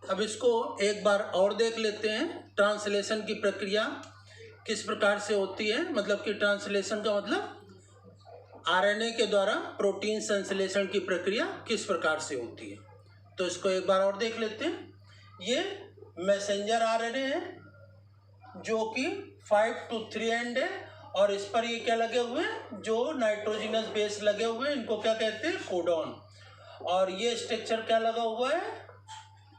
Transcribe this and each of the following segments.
अब इसको एक बार और देख लेते हैं, ट्रांसलेशन की प्रक्रिया किस प्रकार से होती है। मतलब कि ट्रांसलेशन का मतलब आरएनए के द्वारा प्रोटीन संश्लेषण की प्रक्रिया किस प्रकार से होती है। तो इसको एक बार और देख लेते हैं। ये मैसेंजर आरएनए है जो कि 5 to 3 एंड है, और इस पर ये क्या लगे हुए हैं, जो नाइट्रोजिनस बेस लगे हुए हैं, इनको क्या कहते हैं, कोडॉन। और ये स्ट्रक्चर क्या लगा हुआ है,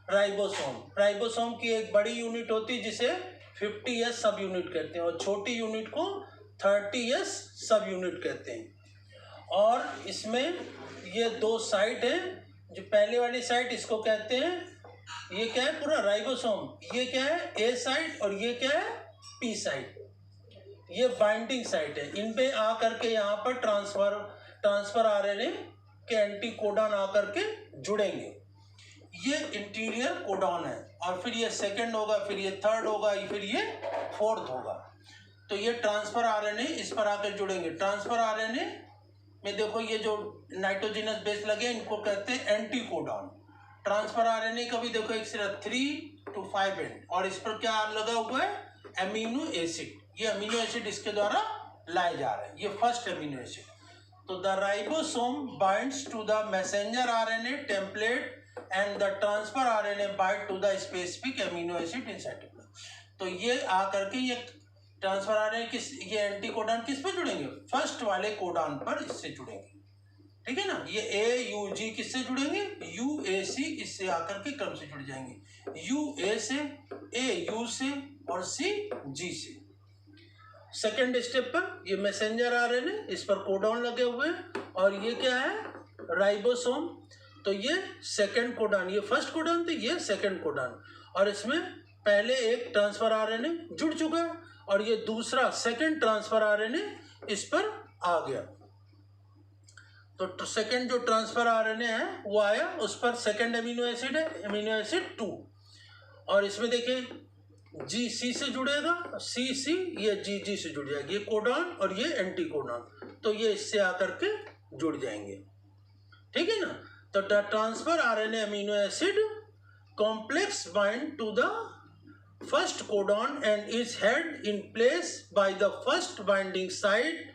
राइबोसोम। राइबोसोम की एक बड़ी यूनिट होती है जिसे 50S सब यूनिट कहते हैं, और छोटी यूनिट को 30S सब यूनिट कहते हैं। और इसमें ये दो साइट है। जो पहले वाली साइट इसको कहते हैं, ये क्या है, पूरा राइबोसोम, ये क्या है, ए साइट, और ये क्या है, पी साइट। ये बाइंडिंग साइट है। इन पे आकर के यहाँ पर ट्रांसफर आरएनए के एंटी कोडॉन आकर के जुड़ेंगे। ये इंटीरियर कोडॉन है, और फिर ये सेकंड होगा, फिर ये थर्ड होगा, फिर ये फोर्थ होगा। तो ये ट्रांसफर आरएनए इस पर आकर जुड़ेंगे। ट्रांसफर आरएनए में देखो ये जो नाइट्रोजिनस बेस लगे इनको कहते हैं एंटी कोडॉन। ट्रांसफर आरएनए का भी देखो एक सिर्फ 3 to 5 एंड, और इस पर क्या लगा हुआ है, एमिनो एसिड। ये अमीनो एसिड इसके द्वारा लाए जा रहे हैं, ये फर्स्ट अमीनो एसिड। तो the ribosome binds to the messenger RNA template and the transfer RNA bind to the specific amino acid in cytoplasm. तो ये आकर के ये ट्रांसफर आरएनए ये एंटी कोडॉन किस पर जुड़ेंगे, फर्स्ट वाले कोडॉन पर इससे जुड़ेंगे। ठीक है ना। ये AUG किससे जुड़ेंगे, UAC इससे आकर के क्रम से जुड़ जाएंगे, UA से, AU से, और CG से। सेकेंड स्टेप पर ये मैसेंजर आरएनए, इस पर कोडॉन लगे हुए हैं, और ये क्या है, राइबोसोम। तो ये सेकेंड कोडॉन, ये फर्स्ट कोडॉन थे, ये सेकेंड कोडॉन, और इसमें पहले एक ट्रांसफर आरएनए जुड़ चुका है, और ये दूसरा सेकेंड ट्रांसफर आरएनए इस पर आ गया। तो सेकेंड जो ट्रांसफर आरएनए है वो आया, उस पर सेकेंड अमीनो एसिड है, अमीनो एसिड 2, और इसमें देखिए GC से जुड़ेगा, CC, ये GG से जुड़ जाएगी, ये कोडॉन और ये एंटी कोडॉन, तो ये इससे आकर के जुड़ जाएंगे। ठीक है ना। तो the transfer RNA amino acid complex bind to the first codon and is held in place by the first binding site.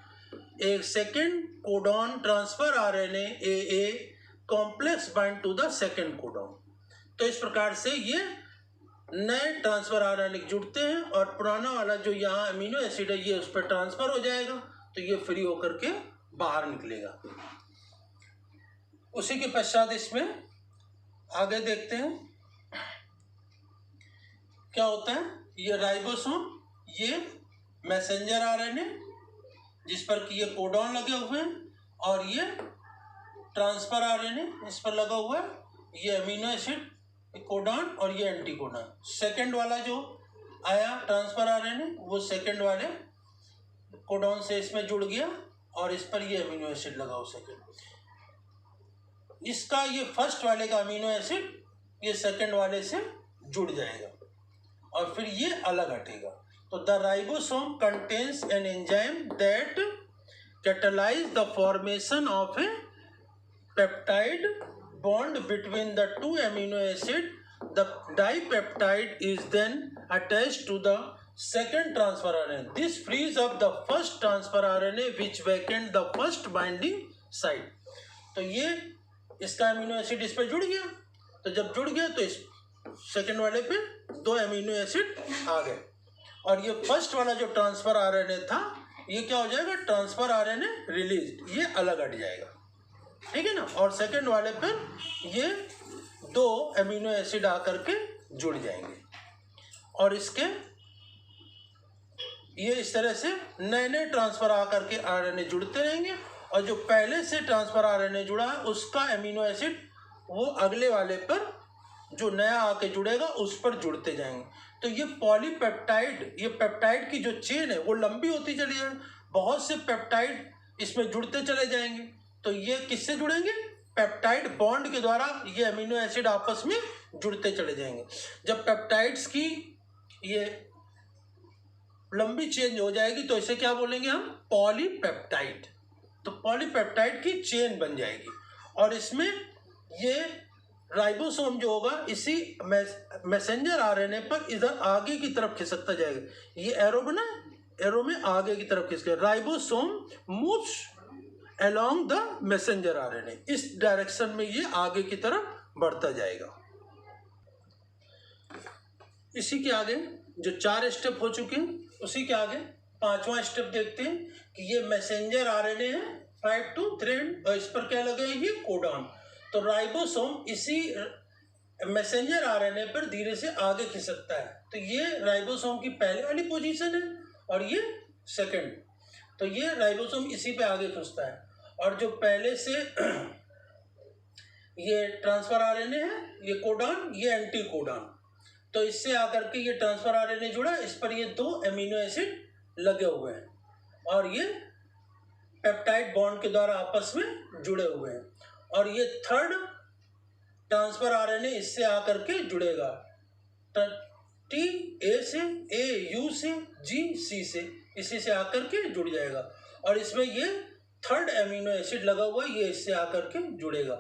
A second codon transfer RNA AA complex bind to the second codon. तो इस प्रकार से ये नए transfer RNA जुड़ते हैं, और पुराना वाला जो यहाँ अमीनो एसिड है ये उस पर ट्रांसफर हो जाएगा, तो ये फ्री होकर के बाहर निकलेगा। उसी के पश्चात इसमें आगे देखते हैं क्या होता है। ये राइबोसोम, ये मैसेंजर आरएनए जिस पर कि ये कोडॉन लगे हुए हैं, और ये ट्रांसफर आरएनए इस पर लगा हुआ है, ये अमीनो एसिड कोडॉन, और ये एंटी कोडॉन। सेकेंड वाला जो आया ट्रांसफर आरएनए वो सेकेंड वाले कोडॉन से इसमें जुड़ गया, और इस पर ये अमीनो एसिड लगा हो सेकेंड। इसका ये फर्स्ट वाले का अमीनो एसिड ये सेकेंड वाले से जुड़ जाएगा, और फिर ये अलग हटेगा। तो the ribosome contains an enzyme that catalyse the formation of A peptide bond between the two amino acid. The dipeptide is then attached to the second transfer RNA. This frees up the first transfer RNA which vacant the first binding site. तो ये इसका amino acid इस पर जुड़ गया, तो जब जुड़ गया तो इस सेकेंड वाले पे दो अमीनो एसिड आ गए, और ये फर्स्ट वाला जो ट्रांसफर आरएनए था ये क्या हो जाएगा, ट्रांसफर आरएनए रिलीज, ये अलग हट जाएगा। ठीक है ना। और सेकेंड वाले पर ये दो अमीनो एसिड आकर के जुड़ जाएंगे, और इसके ये इस तरह से नए नए ट्रांसफर आकर के आरएनए जुड़ते रहेंगे, और जो पहले से ट्रांसफर आरएनए जुड़ा है उसका अमीनो एसिड वो अगले वाले पर जो नया आके जुड़ेगा उस पर जुड़ते जाएंगे। तो ये पॉलीपेप्टाइड, ये पेप्टाइड की जो चेन है वो लंबी होती चली जाएगी, बहुत से पेप्टाइड इसमें जुड़ते चले जाएंगे। तो ये किससे जुड़ेंगे, पेप्टाइड बॉन्ड के द्वारा ये अमीनो एसिड आपस में जुड़ते चले जाएंगे। जब पेप्टाइड्स की ये लंबी चेन हो जाएगी तो इसे क्या बोलेंगे हम, पॉलीपेप्टाइड। तो पॉलीपेप्टाइड की चेन बन जाएगी, और इसमें ये राइबोसोम जो होगा इसी मैसेंजर आरएनए पर इधर आगे की तरफ खिसकता जाएगा। ये एरो बना, एरो में आगे की तरफ खिसके, ribosome moves along the messenger RNA, इस डायरेक्शन में ये आगे की तरफ बढ़ता जाएगा। इसी के आगे जो 4 स्टेप हो चुके हैं, उसी के आगे 5वां स्टेप देखते हैं कि ये मैसेंजर आरएनए है 5 to 3 और इस पर क्या लगे, ये कोडॉन। तो राइबोसोम इसी मैसेंजर आरएनए पर धीरे से आगे खिसकता है। तो ये राइबोसोम की पहले वाली पोजीशन है और ये सेकंड। तो ये राइबोसोम इसी पे आगे खिसकता है, और जो पहले से ये ट्रांसफर आरएनए है, ये कोडॉन, ये एंटी कोडॉन। तो इससे आकर के ये ट्रांसफर आरएनए जुड़ा, इस पर ये 2 एमिनो एसिड लगे हुए हैं और ये पेप्टाइड बॉन्ड के द्वारा आपस में जुड़े हुए हैं। और ये थर्ड ट्रांसफर आरएनए इससे आकर के जुड़ेगा, टी ए से, ए यू से, जी सी से, इसी से आकर के जुड़ जाएगा। और इसमें ये थर्ड एमिनो एसिड लगा हुआ है, ये इससे आकर के जुड़ेगा।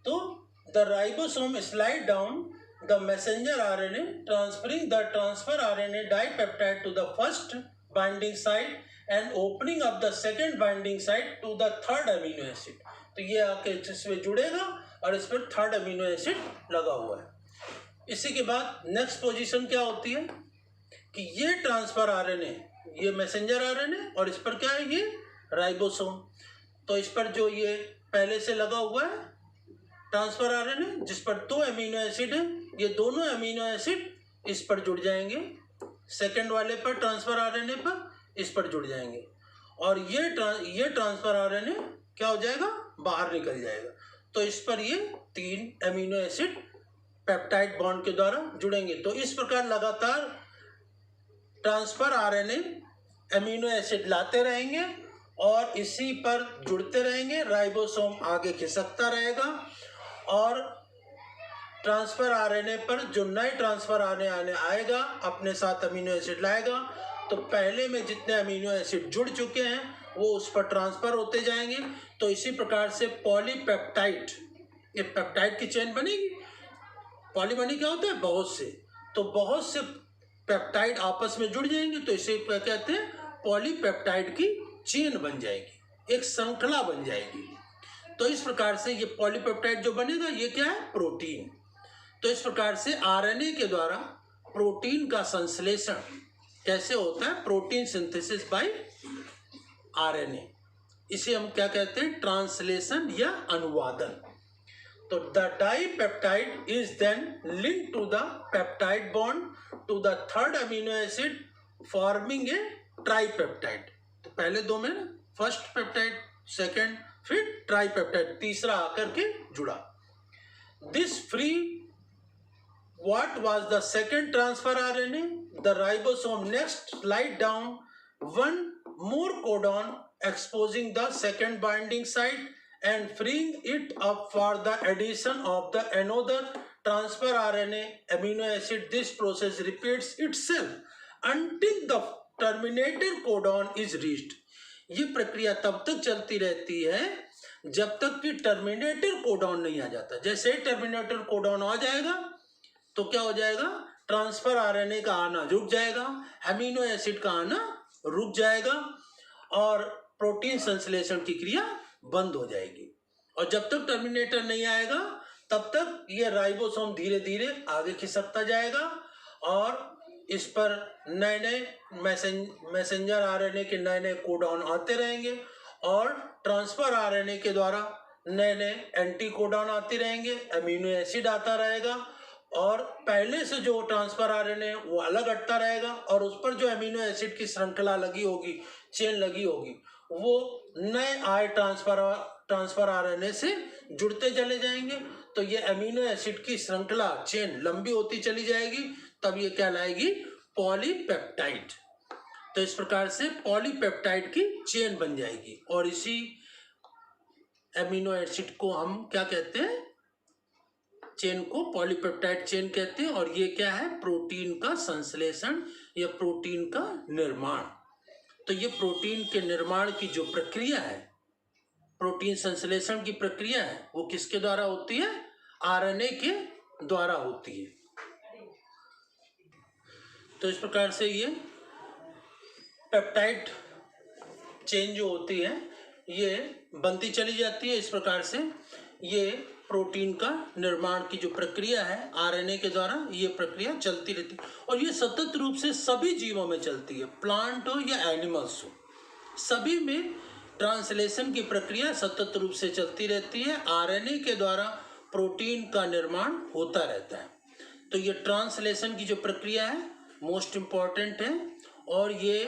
तो the ribosome slide down the messenger RNA transferring the transfer RNA dipeptide to the first binding site and opening up the second binding site to the third amino acid. तो ये आके इसमें जुड़ेगा और इस पर थर्ड अमीनो एसिड लगा हुआ है। इसी के बाद नेक्स्ट पोजीशन क्या होती है कि ये ट्रांसफर आरएनए, ये मैसेंजर आरएनए और इस पर क्या है, ये राइबोसोम। तो इस पर जो ये पहले से लगा हुआ है ट्रांसफर आरएनए, जिस पर 2 अमीनो एसिड है, ये दोनों अमीनो एसिड इस पर जुड़ जाएंगे, सेकेंड वाले पर ट्रांसफर आरएनए पर इस पर जुड़ जाएंगे, और ये ट्रांसफर आरएनए क्या हो जाएगा, बाहर निकल जाएगा। तो इस पर ये 3 अमीनो एसिड पेप्टाइड बॉन्ड के द्वारा जुड़ेंगे। तो इस प्रकार लगातार ट्रांसफर आरएनए अमीनो एसिड लाते रहेंगे और इसी पर जुड़ते रहेंगे, राइबोसोम आगे खिसकता रहेगा और ट्रांसफर आरएनए पर जो नए ट्रांसफर आरएनए आएगा अपने साथ अमीनो एसिड लाएगा। तो पहले में जितने अमीनो एसिड जुड़ चुके हैं वो उस पर ट्रांसफर होते जाएंगे। तो इसी प्रकार से पॉलीपेप्टाइड, ये पेप्टाइड की चेन बनेगी। पॉली बनी क्या होता है, बहुत से, तो बहुत से पेप्टाइड आपस में जुड़ जाएंगे, तो इसे क्या कहते हैं, पॉलीपेप्टाइड की चेन बन जाएगी, एक श्रृंखला बन जाएगी। तो इस प्रकार से ये पॉलीपेप्टाइड जो बनेगा ये क्या है, प्रोटीन। तो इस प्रकार से आरएनए के द्वारा प्रोटीन का संश्लेषण कैसे होता है, प्रोटीन सिंथेसिस बाय आरएनए, इसे हम क्या कहते हैं, ट्रांसलेशन या अनुवादन। तो the dipeptide is then linked to the peptide bond to the third amino acid forming a tripeptide. तो पहले 2 में फर्स्ट पेप्टाइड, सेकेंड, फिर ट्राइपेप्टाइड, तीसरा आकर के जुड़ा। This free what was the second transfer RNA? The ribosome next slide down 1 more codon exposing the second binding site and freeing it up for the addition of the another transfer RNA amino acid. This process repeats itself until the terminator codon is reached. ये प्रक्रिया तब तक चलती रहती है जब तक कि टर्मिनेटर कोडॉन नहीं आ जाता। जैसे ही टर्मिनेटर कोडॉन आ जाएगा तो क्या हो जाएगा, ट्रांसफर आरएनए का आना रुक जाएगा, अमीनो एसिड का आना रुक जाएगा और प्रोटीन संश्लेषण की क्रिया बंद हो जाएगी। और जब तक टर्मिनेटर नहीं आएगा तब तक ये राइबोसोम धीरे धीरे आगे खिसकता जाएगा और इस पर नए नए मैसेंजर आरएनए के नए नए कोडॉन आते रहेंगे और ट्रांसफर आरएनए के द्वारा नए नए एंटी कोडॉन आते रहेंगे, अमीनो एसिड आता रहेगा और पहले से जो ट्रांसफर आरएनए वो अलग हटता रहेगा और उस पर जो अमीनो एसिड की श्रृंखला लगी होगी, चेन लगी होगी, वो नए आए ट्रांसफर आरएनए से जुड़ते चले जाएंगे। तो ये अमीनो एसिड की श्रृंखला चेन लंबी होती चली जाएगी, तब ये क्या लाएगी, पॉलीपेप्टाइड। तो इस प्रकार से पॉलीपेप्टाइड की चेन बन जाएगी और इसी अमीनो एसिड को हम क्या कहते हैं, चेन को पॉलीपेप्टाइड चेन कहते हैं। और ये क्या है, प्रोटीन का संश्लेषण या प्रोटीन का निर्माण। तो ये प्रोटीन के निर्माण की जो प्रक्रिया है, प्रोटीन संश्लेषण की प्रक्रिया है, वो किसके द्वारा होती है, आरएनए के द्वारा होती है। तो इस प्रकार से ये पेप्टाइड चेन जो होती है ये बनती चली जाती है। इस प्रकार से ये प्रोटीन का निर्माण की जो प्रक्रिया है आरएनए के द्वारा, ये प्रक्रिया चलती रहती है और ये सतत रूप से सभी जीवों में चलती है, प्लांट हो या एनिमल्स हो, सभी में ट्रांसलेशन की प्रक्रिया सतत रूप से चलती रहती है। आरएनए के द्वारा प्रोटीन का निर्माण होता रहता है। तो ये ट्रांसलेशन की जो प्रक्रिया है मोस्ट इम्पॉर्टेंट है और ये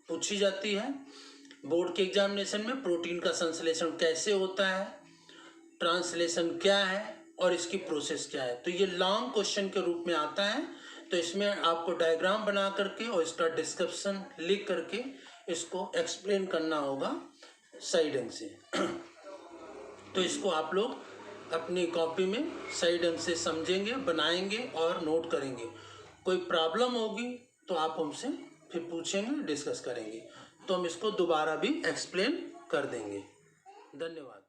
पूछी जाती है बोर्ड के एग्जामिनेशन में। प्रोटीन का संश्लेषण कैसे होता है, ट्रांसलेशन क्या है और इसकी प्रोसेस क्या है। तो ये लॉन्ग क्वेश्चन के रूप में आता है। तो इसमें आपको डायग्राम बना करके और इसका डिस्क्रिप्शन लिख करके इसको एक्सप्लेन करना होगा सही ढंग से। तो इसको आप लोग अपनी कॉपी में सही ढंग से समझेंगे, बनाएंगे और नोट करेंगे। कोई प्रॉब्लम होगी तो आप हमसे फिर पूछेंगे, डिस्कस करेंगे, तो हम इसको दोबारा भी एक्सप्लेन कर देंगे। धन्यवाद।